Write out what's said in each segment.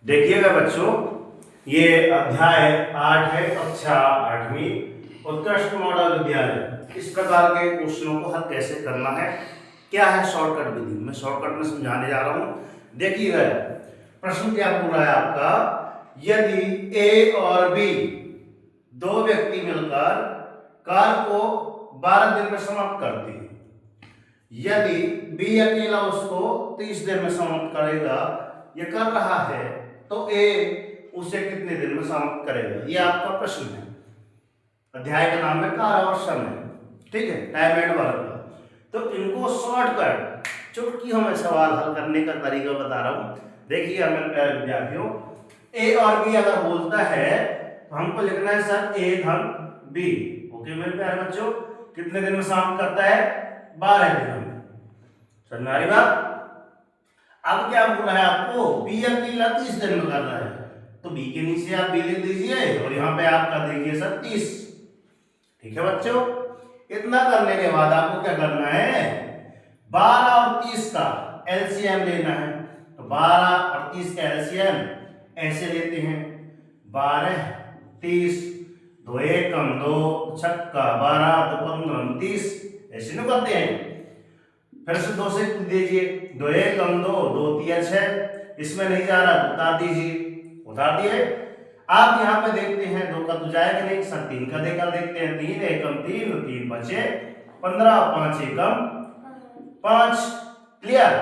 देखिएगा बच्चों, ये अध्याय 8 है, कक्षा 8वीं, उत्कृष्ट मॉडल विद्यालय। इस प्रकार के क्वेश्चनों को हल कैसे करना है, क्या है शॉर्टकट विधि, मैं शॉर्टकट में समझाने जा रहा हूं। देखिएगा प्रश्न क्या पूरा है आपका, यदि ए और बी दो व्यक्ति मिलकर कार्य को 12 दिन में समाप्त करते हैं, यदि बी अकेला उसको 30 दिन में समाप्त करेगा, ये कर रहा है, तो ए उसे कितने दिन में समाप्त करेगा, ये आपका प्रश्न है। अध्याय का नाम है कार्य और समय, ठीक है, टाइम एंड वर्क का। तो इनको शॉर्टकट चुटकियों में सवाल हल करने का तरीका बता रहा हूं। देखिए मेरे प्यारे विद्यार्थियों, ए और बी अगर बोलता है तो हमको लिखना है सर ए धन बी। ओके मेरे प्यारे बच्चों, कितने दिन में समाप्त करता है, 12 दिन में। समझ में आ रही बात। अब क्या बोल रहा है आपको, बी अकेला 30 दिन में कर रहा है, तो बी के नीचे आप बी लिख दीजिए और यहाँ पे आप कर दीजिए सर 30। ठीक है बच्चों, इतना करने के बाद आपको क्या करना है, 12 और 30 का एलसीएम लेना है। तो 12 और 30 का एलसीएम ऐसे लेते हैं, 12 30 2 1 कम 2 छक्का 12 तो 15 30, ऐसे न करते हैं। फिर से 2 से दीजिए, 2 1 कम 2 2 3 6, इसमें नहीं जा रहा तो उतार दीजिए, उतार दिए। आप यहाँ पे देखते हैं 2 का तो जाएगा नहीं सर, 3 का देकर देखते हैं, 3 एकम 3 3 बचे 15, 5 एकम 5। क्लियर।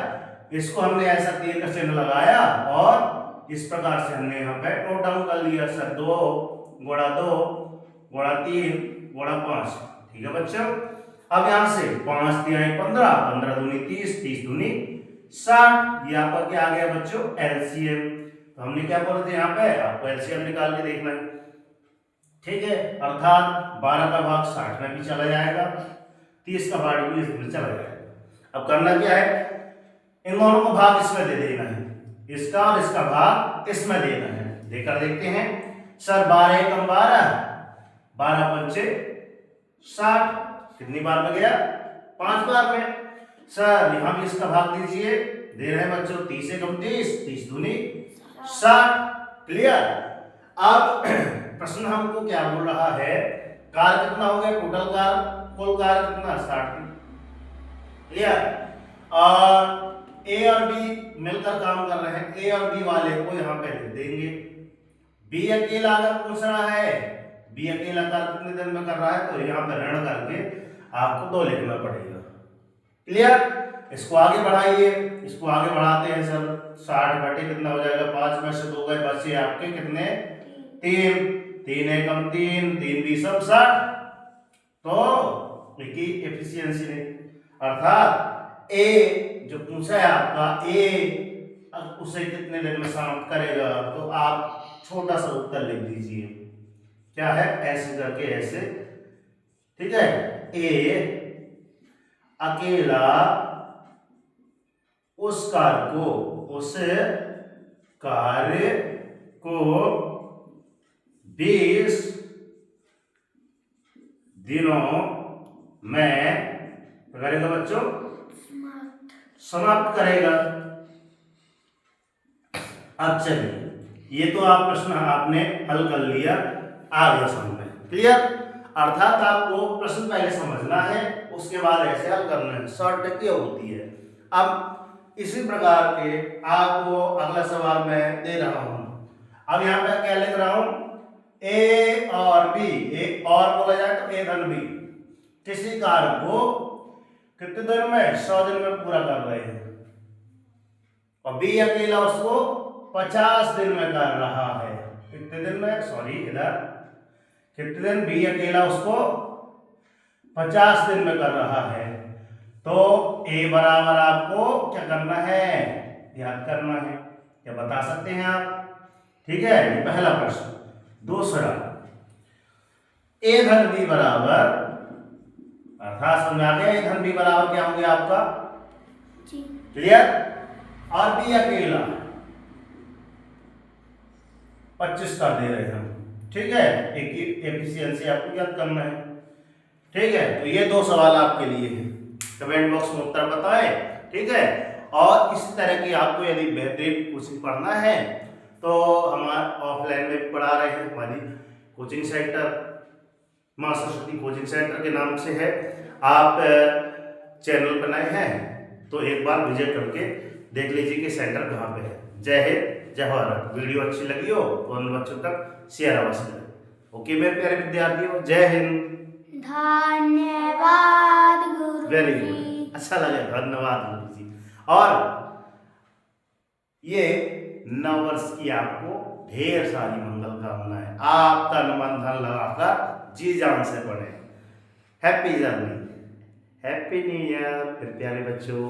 इसको हमने ऐसा 3 का चिन्ह लगाया और इस प्रकार से हमने यहाँ पे नोट डाउन कर लिया सर, 2 गुणा 2 गुणा 3 गुणा 5। ठीक है बच्चों, अब यहां से 5 3 15, 15 दूनी 30, 30 दूनी 60। ये आपका क्या आ गया बच्चों, एलसीएम। तो हमने क्या बोला था यहाँ पे, आपको एलसीएम निकाल के देखना है। ठीक है, अर्थात 12 का भाग 60 में भी चला जाएगा, 30 का भाग भी इसमें चला जाएगा। अब करना क्या है, इन दोनों को भाग इसमें दे देना है, इसका और इसका भाग इसमें देना है। देकर देखते हैं सर, 12 एकम 12, 12 पंचे 60, कितनी बार में गया, 5 बार में। सर यहां भी इसका भाग दीजिए, दे रहे हैं बच्चों 30 एकम 30, 30 दूनी 60। क्लियर। अब प्रश्न हमको क्या बोल रहा है, कार्य कितना हो गया, टोटल कार्य, कुल कार्य कितना, 60। क्लियर। और ए और बी मिलकर काम कर रहे हैं, ए और बी वाले को यहाँ पे लिख देंगे। बी अकेला अगर पूछ रहा है, बी अकेला कार्य कितने दिन में कर रहा है, तो यहाँ पे ऋण करके आपको 2 लिखना पड़ेगा। क्लियर। इसको आगे बढ़ाइए, इसको आगे बढ़ाते हैं सर, 60 बटे कितना हो जाएगा, 5 में से 2 गए, बचे आपके कितने, 3 3 एकम 3 3 भी सब 60। तो की एफिशिएंसी ने, अर्थात ए जो पूछा है आपका, ए उसे कितने दिन में समाप्त करेगा, तो आप छोटा सा उत्तर लिख दीजिए, क्या है, ऐसे करके ऐसे। ठीक है, ए अकेला उस कार्य को 20 दिनों में करेगा बच्चों, समाप्त करेगा। अब चलिए, ये तो आप प्रश्न आपने हल कर लिया, आ गया समझ में। क्लियर। अर्थात आपको प्रश्न पहले समझना है, उसके बाद ऐसे हल करना है, शॉर्ट ट्रिक ये होती है। अब इसी प्रकार के आपको अगला सवाल मैं दे रहा हूं। अब यहां पे क्या लिख रहा हूं, ए और बी, एक और बोला जाए तो ए धन बी, किसी कार्य को कितने दिन में, 100 दिन में पूरा कर रहे हैं, और बी अकेला उसको 50 दिन में कर रहा है। कितने दिन में, सॉरी इधर, कितने दिन, बी अकेला उसको 50 दिन में कर रहा है। तो ए बराबर आपको क्या करना है, याद करना है, क्या बता सकते हैं आप। ठीक है, ये पहला प्रश्न। दूसरा, ए धन बी बराबर, अर्थात समझ आ गया, ए धन बी बराबर क्या हो गया आपका, क्लियर। और बी अकेला 25 का दे रहे हैं हम। ठीक है, एक एफिशिएंसी आपको याद करना है। ठीक है, तो ये 2 सवाल आपके लिए हैं, कमेंट बॉक्स में उत्तर बताएं। ठीक है, और इस तरह की आपको यदि बेहतरीन क्वेश्चन पढ़ना है तो हमारे ऑफलाइन में पढ़ा रहे हैं, हमारी कोचिंग सेंटर माँ सरस्वती कोचिंग सेंटर के नाम से है। आप चैनल बनाए हैं तो एक बार विजिट करके देख लीजिए कि सेंटर कहाँ पे है। जय हिंद, जय भारत। वीडियो अच्छी लगी हो तो अन्य बच्चों तक शेयर अवश्य करें। ओके मेरे प्यारे विद्यार्थियों, जय हिंद। धन्यवाद गुरु वेरी जी। गुड, अच्छा लगे, धन्यवाद गुरु जी। और ये नववर्ष की आपको ढेर सारी मंगल कामनाएं, आप तन मन धन लगाकर जी जान से पढ़े। Happy journey, happy new year प्यारे बच्चों।